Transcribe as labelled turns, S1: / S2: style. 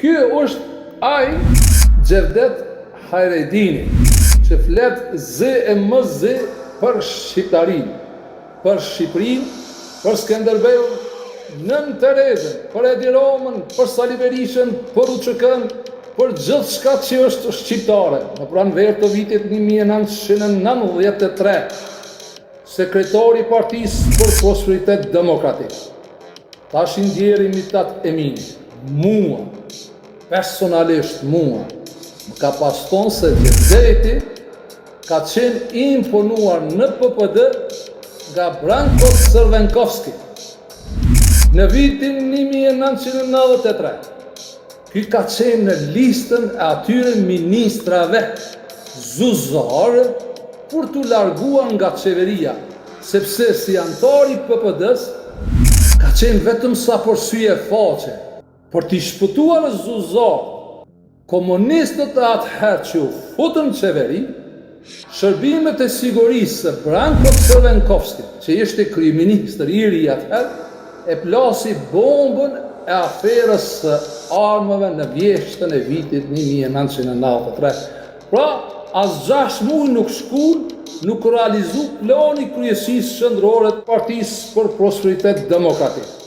S1: Ky është ai Xhevdet Hajredini, që flet zë e më zë për shqiptarinë, për Shqipërinë, për Skënderbeun, Nën Terezën, për Edi Romën, për Sali Berishën, për UÇK-n, për gjithçka që është shqiptare. Në pranverë të vitit 1993, sekretari i Partisë për Prosperitet Demokratik, tash i ndjeri Mithat Emini, mua, personalisht mua, më ka pas thonë se Xhevdeti ka qenë imponuar në PPD nga Branko Crvenkovski në vitin 1993. Ky ka qenë në listën e atyre ministrave zuzare për t'u larguar nga qeveria, sepse si antar i PPD-s ka qenë vetëm sa përsye faqe për t'i shpëtuar zuzar komunistët e atëherë që u futën në qeveri. Shërbimet e sigurisë së Branko Crvenkovski, që ishte kryeministër i ri atëherë, e plasi bombën e aferës së armëve në vjeshtën e vitit 1993. Pra, as 6 muaj nuk shkuan, nuk realizu plani kryesisë qendrore të Partisë për Prosperitet Demokratik.